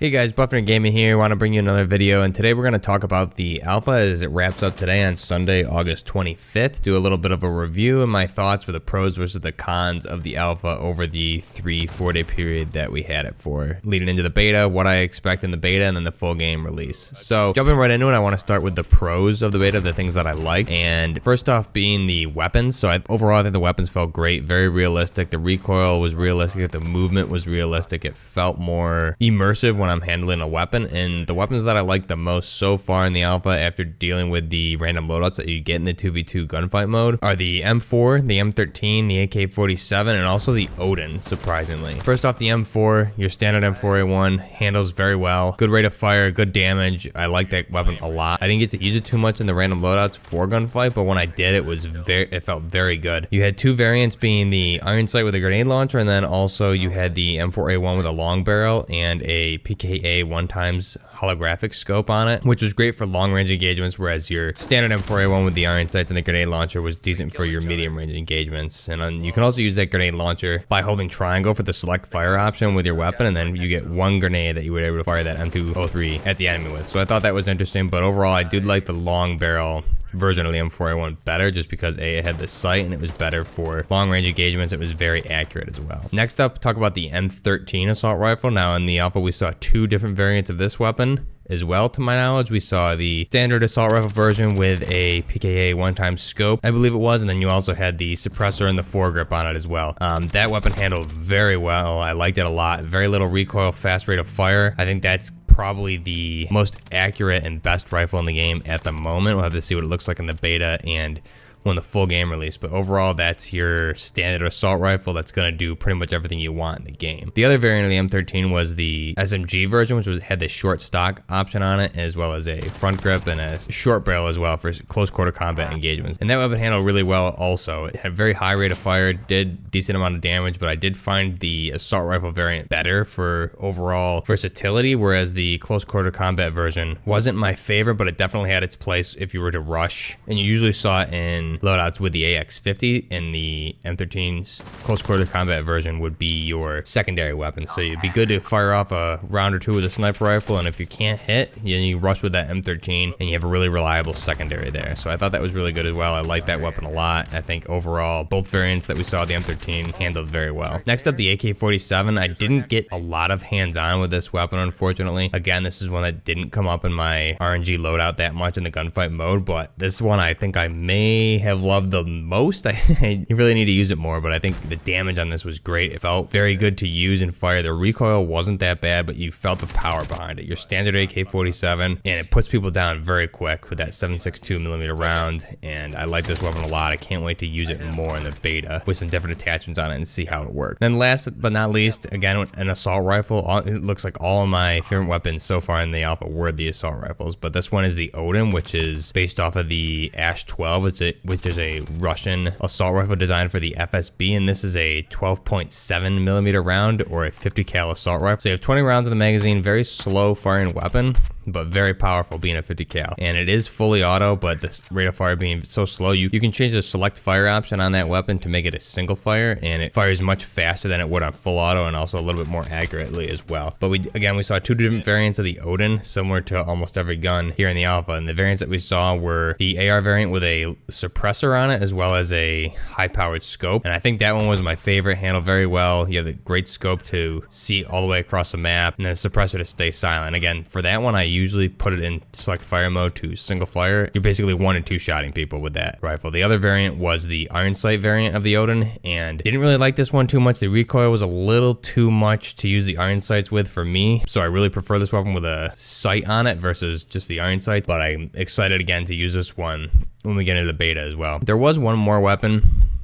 Hey guys, Buffner Gaming here. I want to bring you another video, and today we're going to talk about the alpha as it wraps up today on Sunday, August 25th. Do a little bit of a review and my thoughts for the pros versus the cons of the alpha over the 3-4 day period that we had it for, leading into the beta, what I expect in the beta, and then the full game release. So jumping right into it, I want to start with the pros of the beta, the things that I like. And first off being the weapons. So overall I think the weapons felt great, very realistic. The recoil was realistic, the movement was realistic. It felt more immersive when I'm handling a weapon, and the weapons that I like the most so far in the alpha after dealing with the random loadouts that you get in the 2v2 gunfight mode are the M4, the M13, the AK-47, and also the ODEN, surprisingly. First off, the M4, your standard M4A1, handles very well. Good rate of fire, good damage. I like that weapon a lot. I didn't get to use it too much in the random loadouts for gunfight, but when I did, it felt very good. You had two variants being the iron sight with a grenade launcher, and then also you had the M4A1 with a long barrel and a PKA 1x holographic scope on it, which was great for long range engagements, whereas your standard M4A1 with the iron sights and the grenade launcher was decent for your medium range engagements. And you can also use that grenade launcher by holding triangle for the select fire option with your weapon, and then you get one grenade that you were able to fire that M203 at the enemy with. So I thought that was interesting, but overall I did like the long barrel version of the M4A1 better, just because it had the sight and it was better for long range engagements. It was very accurate as well. Next up, talk about the M13 assault rifle. Now in the alpha we saw two different variants of this weapon as well. To my knowledge, we saw the standard assault rifle version with a PKA 1x scope, I believe it was, and then you also had the suppressor and the foregrip on it as well. That weapon handled very well. I liked it a lot. Very little recoil, fast rate of fire. I think that's probably the most accurate and best rifle in the game at the moment. We'll have to see what it looks like in the beta and when the full game release, but overall that's your standard assault rifle that's going to do pretty much everything you want in the game. The other variant of the M13 was the SMG version, which had the short stock option on it, as well as a front grip and a short barrel as well for close quarter combat engagements. And that weapon handled really well also. It had a very high rate of fire, did decent amount of damage, but I did find the assault rifle variant better for overall versatility, whereas the close quarter combat version wasn't my favorite, but it definitely had its place if you were to rush. And you usually saw it in loadouts with the AX50, and the M13's close quarter combat version would be your secondary weapon. So it'd be good to fire off a round or two with a sniper rifle, and if you can't hit, you rush with that M13 and you have a really reliable secondary there. So I thought that was really good as well. I like that weapon a lot. I think overall both variants that we saw the M13 handled very well. Next up, the AK-47. I didn't get a lot of hands-on with this weapon, unfortunately. Again, this is one that didn't come up in my RNG loadout that much in the gunfight mode, but this one I think I may have loved the most. You really need to use it more, but I think the damage on this was great. It felt very good to use and fire. The recoil wasn't that bad, but you felt the power behind it. Your standard AK-47, and it puts people down very quick with that 7.62mm round, and I like this weapon a lot. I can't wait to use it more in the beta with some different attachments on it and see how it works. Then last but not least, again, an assault rifle. It looks like all of my favorite weapons so far in the alpha were the assault rifles, but this one is the ODEN, which is based off of the Ash 12, which is a Russian assault rifle designed for the FSB, and this is a 12.7mm round or a 50 cal assault rifle. So you have 20 rounds in the magazine, very slow firing weapon, but very powerful being a 50 cal. And it is fully auto, but the rate of fire being so slow, you can change the select fire option on that weapon to make it a single fire, and it fires much faster than it would on full auto, and also a little bit more accurately as well. But we saw two different variants of the ODEN, similar to almost every gun here in the alpha, and the variants that we saw were the AR variant with a suppressor on it, as well as a high-powered scope. And I think that one was my favorite, handled very well. You have the great scope to see all the way across the map, and then a suppressor to stay silent. Again, for that one, I usually put it in select fire mode to single fire. You're basically 1 and 2 shotting people with that rifle. The other variant was the iron sight variant of the ODEN, and didn't really like this one too much. The recoil was a little too much to use the iron sights with for me, so I really prefer this weapon with a sight on it versus just the iron sight, but I'm excited again to use this one when we get into the beta as well. There was one more weapon,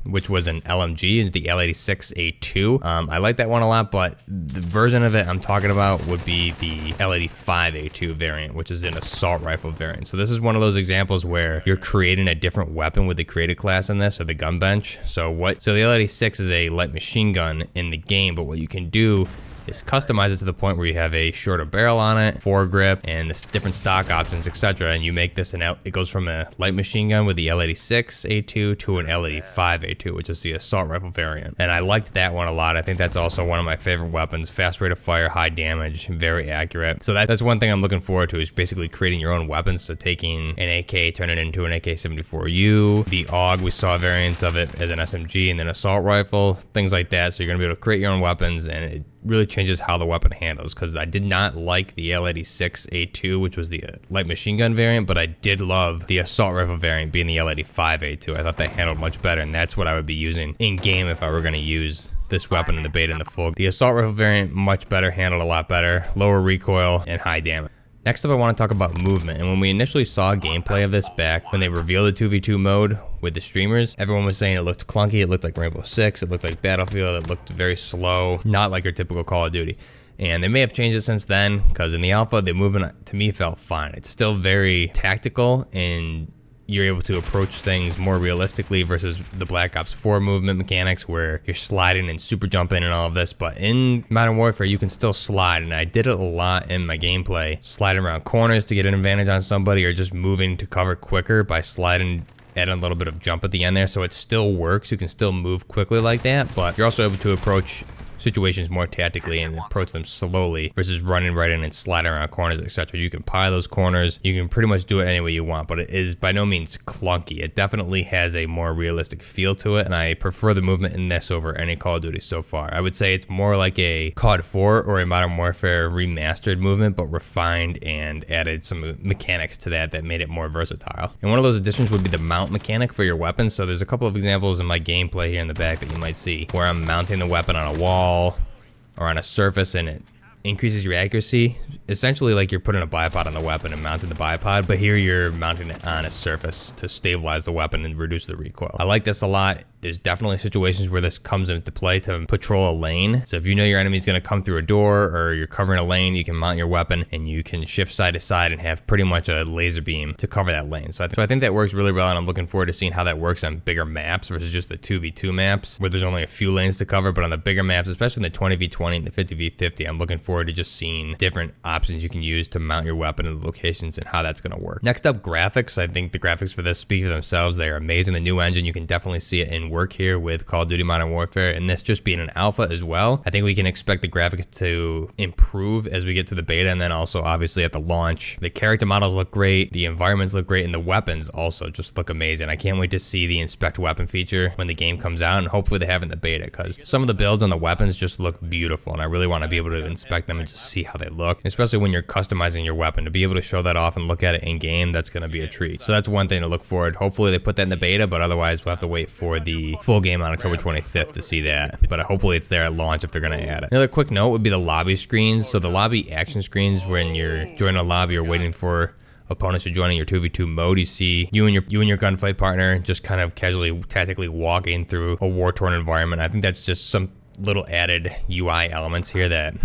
which was an LMG, the L86A2. I like that one a lot, but the version of it I'm talking about would be the L85A2 variant, which is an assault rifle variant. So this is one of those examples where you're creating a different weapon with the created class in this, or the gun bench. So the L86 is a light machine gun in the game, but what you can do is customize it to the point where you have a shorter barrel on it, foregrip, and this different stock options, etc. And you make this it goes from a light machine gun with the L86A2 to an L85A2, which is the assault rifle variant. And I liked that one a lot. I think that's also one of my favorite weapons. Fast rate of fire, high damage, very accurate. So that's one thing I'm looking forward to, is basically creating your own weapons. So taking an AK, turn it into an AK-74U. The AUG, we saw variants of it as an SMG and then assault rifle, things like that. So you're gonna be able to create your own weapons, and it really changes how the weapon handles, because I did not like the L86A2, which was the light machine gun variant, but I did love the assault rifle variant being the L85A2. I thought that handled much better, and that's what I would be using in game if I were going to use this weapon in the beta and the full. The assault rifle variant, much better, handled a lot better, lower recoil, and high damage. Next up, I want to talk about movement. And when we initially saw gameplay of this back when they revealed the 2v2 mode with the streamers, everyone was saying it looked clunky, it looked like Rainbow Six, it looked like Battlefield, it looked very slow, not like your typical Call of Duty. And they may have changed it since then, because in the alpha, the movement to me felt fine. It's still very tactical, and you're able to approach things more realistically versus the Black Ops 4 movement mechanics where you're sliding and super jumping and all of this. But in Modern Warfare, you can still slide, and I did it a lot in my gameplay, sliding around corners to get an advantage on somebody, or just moving to cover quicker by sliding, adding a little bit of jump at the end there. So it still works, you can still move quickly like that, but you're also able to approach situations more tactically and approach them slowly versus running right in and sliding around corners, etc. You can pie those corners, you can pretty much do it any way you want, but it is by no means clunky. It definitely has a more realistic feel to it, and I prefer the movement in this over any Call of Duty so far. I would say it's more like a COD 4 or a Modern Warfare remastered movement, but refined and added some mechanics to that made it more versatile. And one of those additions would be the mount mechanic for your weapon. So there's a couple of examples in my gameplay here in the back that you might see where I'm mounting the weapon on a wall or on a surface, and it increases your accuracy, essentially like you're putting a bipod on the weapon and mounting the bipod, but here you're mounting it on a surface to stabilize the weapon and reduce the recoil. I like this a lot. There's definitely situations where this comes into play to patrol a lane. So if you know your enemy's going to come through a door or you're covering a lane, you can mount your weapon and you can shift side to side and have pretty much a laser beam to cover that lane. So I think that works really well, and I'm looking forward to seeing how that works on bigger maps versus just the 2v2 maps where there's only a few lanes to cover. But on the bigger maps, especially in the 20v20 and the 50v50, I'm looking forward to just seeing different options you can use to mount your weapon in the locations and how that's going to work. Next up, graphics. I think the graphics for this speak for themselves. They are amazing. The new engine, you can definitely see it in work here with Call of Duty Modern Warfare, and this just being an alpha as well. I think we can expect the graphics to improve as we get to the beta, and then also obviously at the launch. The character models look great, the environments look great, and the weapons also just look amazing. I can't wait to see the inspect weapon feature when the game comes out, and hopefully they have it in the beta, because some of the builds on the weapons just look beautiful, and I really want to be able to inspect them and just see how they look, especially when you're customizing your weapon. To be able to show that off and look at it in game, that's going to be a treat. So that's one thing to look forward. Hopefully they put that in the beta, but otherwise we'll have to wait for the full game on October 25th to see that, but hopefully it's there at launch if they're going to add it. Another quick note would be the lobby screens. So the lobby action screens, when you're joining a lobby or waiting for opponents to join in your 2v2 mode, you see you and your gunfight partner just kind of casually, tactically walking through a war-torn environment. I think that's just some little added UI elements here that,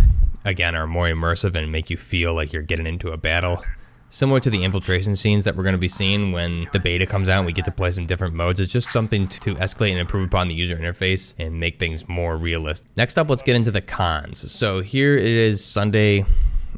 again, are more immersive and make you feel like you're getting into a battle. Similar to the infiltration scenes that we're going to be seeing when the beta comes out and we get to play some different modes. It's just something to escalate and improve upon the user interface and make things more realistic. Next up, let's get into the cons. So here it is, Sunday,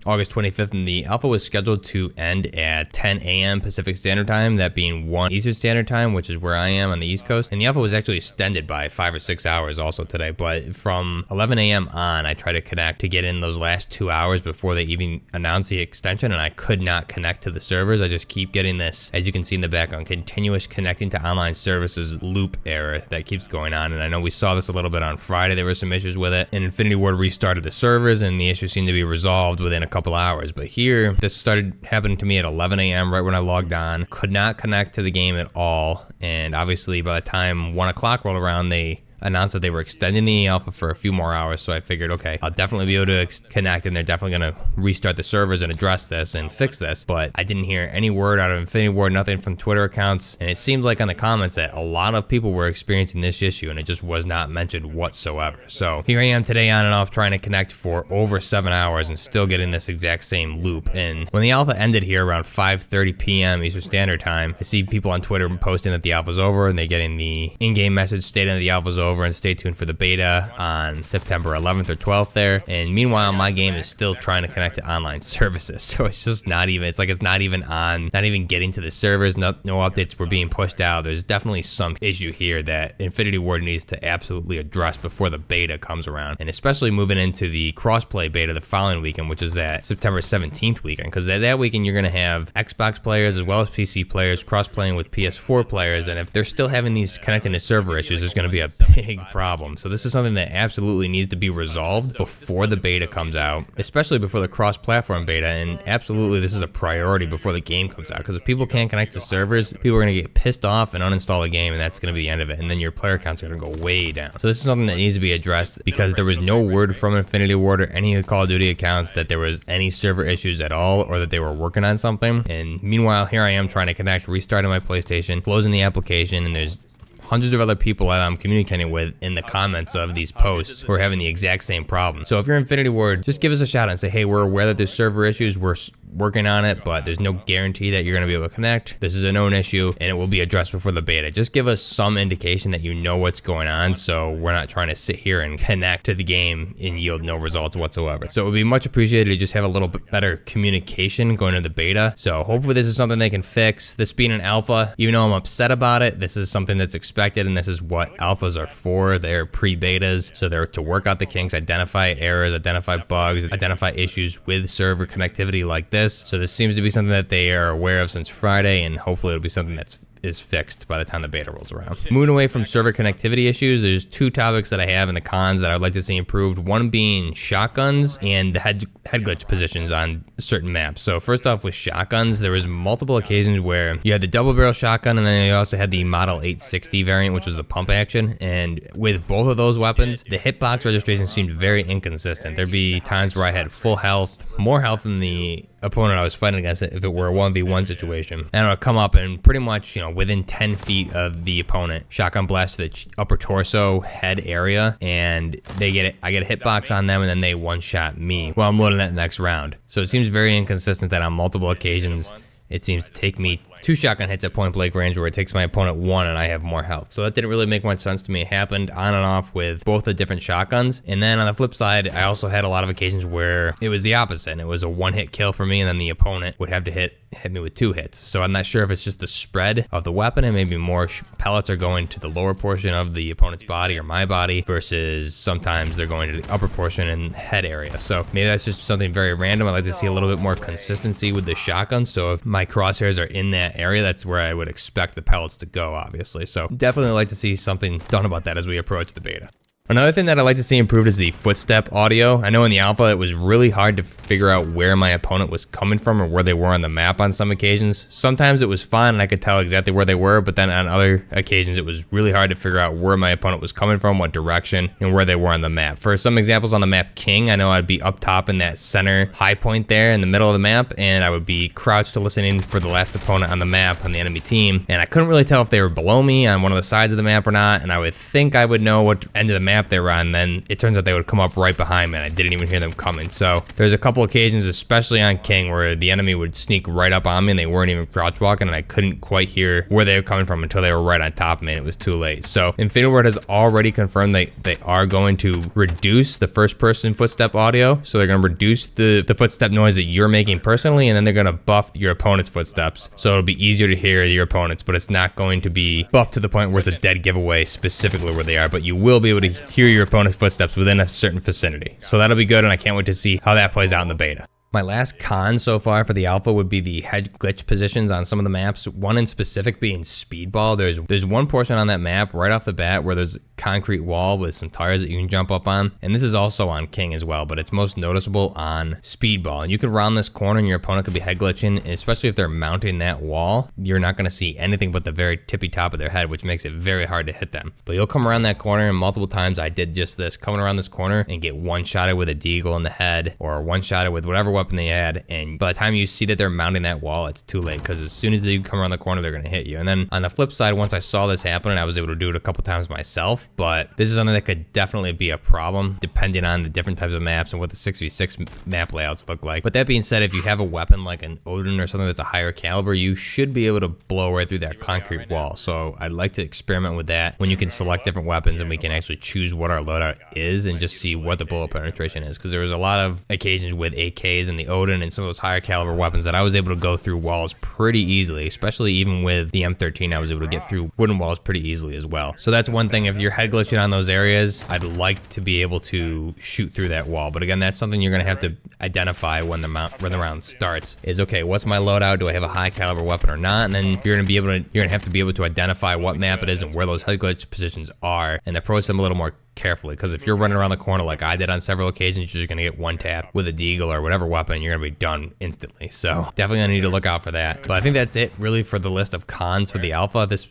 August 25th, and the alpha was scheduled to end at 10 a.m. Pacific Standard Time, that being 1 Eastern Standard Time, which is where I am on the East Coast. And the alpha was actually extended by 5 or 6 hours also today, but from 11 a.m. on, I tried to connect to get in those last 2 hours before they even announced the extension, and I could not connect to the servers. I just keep getting this, as you can see in the background, continuous connecting to online services loop error that keeps going on. And I know we saw this a little bit on Friday. There were some issues with it, and Infinity Ward restarted the servers, and the issue seemed to be resolved within a couple hours. But here, this started happening to me at 11 a.m. right when I logged on. Could not connect to the game at all, and obviously by the time 1 o'clock rolled around, they announced that they were extending the alpha for a few more hours. So I figured, okay, I'll definitely be able to connect, and they're definitely going to restart the servers and address this and fix this. But I didn't hear any word out of Infinity Ward, nothing from Twitter accounts, and it seemed like on the comments that a lot of people were experiencing this issue, and it just was not mentioned whatsoever. So here I am today on and off trying to connect for over 7 hours and still getting this exact same loop. And when the alpha ended here around 5:30 p.m. Eastern Standard Time, I see people on Twitter posting that the alpha's over, and they're getting the in-game message stating that the alpha's over, over and stay tuned for the beta on September 11th or 12th there. And meanwhile, my game is still trying to connect to online services. So it's just not even, it's like it's not even on, not even getting to the servers. No updates were being pushed out. There's definitely some issue here that Infinity Ward needs to absolutely address before the beta comes around. And especially moving into the crossplay beta the following weekend, which is that September 17th weekend. Because that weekend, you're going to have Xbox players as well as PC players cross-playing with PS4 players. And if they're still having these connecting to server issues, there's going to be a big problem. So this is something that absolutely needs to be resolved before the beta comes out, especially before the cross-platform beta. And absolutely, this is a priority before the game comes out. Because if people can't connect to servers, people are going to get pissed off and uninstall the game, and that's going to be the end of it. And then your player counts are going to go way down. So this is something that needs to be addressed, because there was no word from Infinity Ward or any of the Call of Duty accounts that there was any server issues at all, or that they were working on something. And meanwhile, here I am trying to connect, restarting my PlayStation, closing the application, and there's hundreds of other people that I'm communicating with in the comments of these posts who are having the exact same problem. So if you're Infinity Ward, just give us a shout out and say, hey, we're aware that there's server issues, we're working on it, but there's no guarantee that you're going to be able to connect. This is a known issue, and it will be addressed before the beta. Just give us some indication that you know what's going on, so we're not trying to sit here and connect to the game and yield no results whatsoever. So it would be much appreciated to just have a little bit better communication going into the beta. So hopefully this is something they can fix. This being an alpha, even though I'm upset about it, this is something that's expected, and this is what alphas are for. They're pre-betas, so they're to work out the kinks, identify errors, identify bugs, identify issues with server connectivity like this. So this seems to be something that they are aware of since Friday, and hopefully it'll be something that's fixed by the time the beta rolls around. Moving away from server connectivity issues, there's two topics that I have in the cons that I'd like to see improved. One being shotguns and the head glitch positions on certain maps. So first off, with shotguns, there was multiple occasions where you had the double barrel shotgun, and then you also had the Model 860 variant, which was the pump action. And with both of those weapons, the hitbox registration seemed very inconsistent. There'd be times where I had full health, more health than the opponent I was fighting against if it were a 1v1 situation. And it would come up and pretty much, within 10 feet of the opponent, shotgun blast to the upper torso, head area, and I get a hitbox on them, and then they one-shot me while I'm loading that next round. So it seems very inconsistent that on multiple occasions, it seems to take me 2 shotgun hits at point blank range where it takes my opponent 1 and I have more health. So that didn't really make much sense to me. It happened on and off with both the different shotguns. And then on the flip side, I also had a lot of occasions where it was the opposite, and it was a 1-hit kill for me, and then the opponent would have to hit me with 2 hits. So I'm not sure if it's just the spread of the weapon, and maybe more pellets are going to the lower portion of the opponent's body or my body, versus sometimes they're going to the upper portion and head area. So maybe that's just something very random. I'd like to see a little bit more consistency with the shotgun. So if my crosshairs are in that area, that's where I would expect the pellets to go, obviously. So definitely like to see something done about that as we approach the beta. Another thing that I'd like to see improved is the footstep audio. I know in the alpha it was really hard to figure out where my opponent was coming from or where they were on the map on some occasions. Sometimes it was fine and I could tell exactly where they were, but then on other occasions it was really hard to figure out where my opponent was coming from, what direction, and where they were on the map. For some examples on the map King, I know I'd be up top in that center high point there in the middle of the map, and I would be crouched to listening for the last opponent on the map on the enemy team, and I couldn't really tell if they were below me on one of the sides of the map or not, and I would think I would know what end of the map they were on, and then it turns out they would come up right behind me and I didn't even hear them coming. So there's a couple occasions, especially on King, where the enemy would sneak right up on me and they weren't even crouch walking, and I couldn't quite hear where they were coming from until they were right on top of me and it was too late. So Infinity Ward has already confirmed they are going to reduce the first person footstep audio. So they're going to reduce the footstep noise that you're making personally, and then they're going to buff your opponent's footsteps. So it'll be easier to hear your opponents, but it's not going to be buffed to the point where it's a dead giveaway specifically where they are, but you will be able to hear your opponent's footsteps within a certain vicinity. So that'll be good, and I can't wait to see how that plays out in the beta. My last con so far for the alpha would be the head glitch positions on some of the maps, one in specific being Speedball. There's one portion on that map right off the bat where there's a concrete wall with some tires that you can jump up on, and this is also on King as well, but it's most noticeable on Speedball. And you could round this corner and your opponent could be head glitching, and especially if they're mounting that wall, you're not going to see anything but the very tippy top of their head, which makes it very hard to hit them. But you'll come around that corner, and multiple times I did just this, coming around this corner and get one-shotted with a deagle in the head, or one-shotted with whatever weapon weapon they add, and by the time you see that they're mounting that wall, it's too late, because as soon as they come around the corner, they're going to hit you. And then on the flip side, once I saw this happen, and I was able to do it a couple times myself, but this is something that could definitely be a problem depending on the different types of maps and what the 6v6 map layouts look like. But that being said, if you have a weapon like an ODEN or something that's a higher caliber, you should be able to blow right through that concrete wall. So I'd like to experiment with that when you can select different weapons and we can actually choose what our loadout is and just see what the bullet penetration is, because there was a lot of occasions with AKs and the ODEN and some of those higher caliber weapons that I was able to go through walls pretty easily, especially even with the M13. I was able to get through wooden walls pretty easily as well. So that's one thing. If you're head glitching on those areas, I'd like to be able to shoot through that wall. But again, that's something you're going to have to identify when the round starts. Is okay, what's my loadout? Do I have a high caliber weapon or not? And then you're going to have to be able to identify what map it is and where those head glitch positions are, and approach them a little more carefully, because if you're running around the corner like I did on several occasions, you're just going to get one tap with a deagle or whatever weapon, you're going to be done instantly. So definitely going to need to look out for that. But I think that's it really for the list of cons for the alpha. This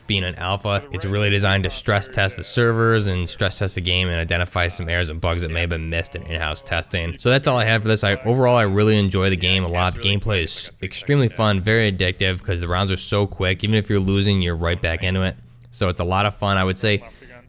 being an alpha, it's really designed to stress test the servers and stress test the game and identify some errors and bugs that may have been missed in in-house testing. So that's all I have for this. Overall, I really enjoy the game a lot. The gameplay is extremely fun, very addictive, because the rounds are so quick. Even if you're losing, you're right back into it. So it's a lot of fun. I would say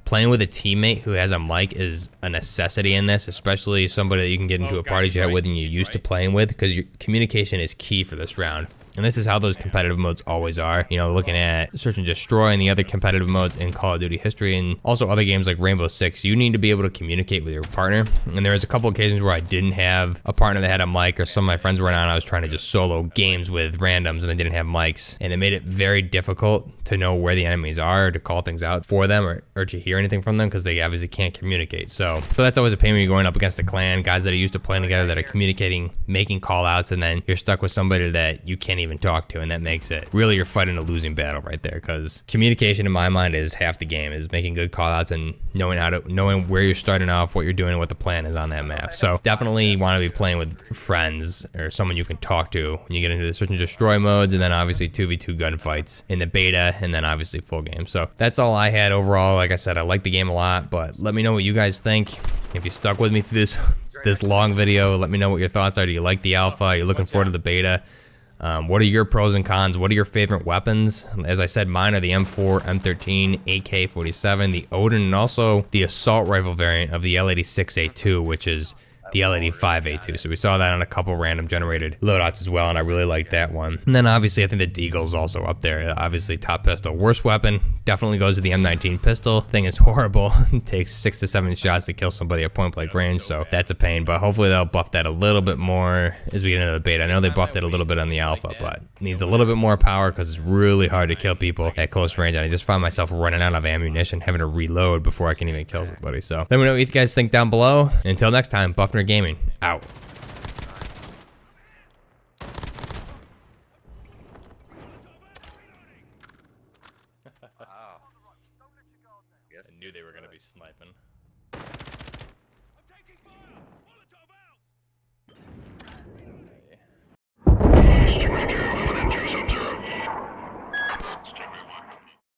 playing with a teammate who has a mic is a necessity in this, especially somebody that you can get into a party chat with and you're used to playing with, because your communication is key for this round. And this is how those competitive modes always are. You know, looking at Search and Destroy and the other competitive modes in Call of Duty history, and also other games like Rainbow Six, you need to be able to communicate with your partner. And there was a couple occasions where I didn't have a partner that had a mic, or some of my friends were on. I was trying to just solo games with randoms and I didn't have mics, and it made it very difficult to know where the enemies are, or to call things out for them, or to hear anything from them, because they obviously can't communicate. So that's always a pain when you're going up against a clan, guys that are used to playing together, that are communicating, making call outs, and then you're stuck with somebody that you can't even talk to, and that makes it really, you're fighting a losing battle right there, because communication in my mind is half the game, is making good call outs and knowing where you're starting off, what you're doing, what the plan is on that map. So definitely want to be playing with friends or someone you can talk to when you get into the Search and Destroy modes, and then obviously 2v2 gunfights in the beta, and then obviously full game. So that's all I had overall. Like I said, I like the game a lot, but let me know what you guys think. If you stuck with me through this long video, let me know what your thoughts are. Do you like the alpha? Are you looking forward to the beta? What are your pros and cons? What are your favorite weapons? As I said, mine are the M4, M13, AK-47, the ODEN, and also the assault rifle variant of the L86A2, which is the L85A2. So we saw that on a couple random generated loadouts as well, and I really like that one. And then obviously I think the Deagle's also up there. Obviously top pistol. Worst weapon definitely goes to the M19 pistol. Thing is horrible. It takes 6 to 7 shots to kill somebody at point blank range, so that's a pain. But hopefully they'll buff that a little bit more as we get into the beta. I know they buffed it a little bit on the alpha, but it needs a little bit more power, because it's really hard to kill people at close range, and I just found myself running out of ammunition, having to reload before I can even kill somebody. So let me know what you guys think down below. Until next time, Buffner Gaming out. Wow. I knew they were going to be sniping. I'm taking fire!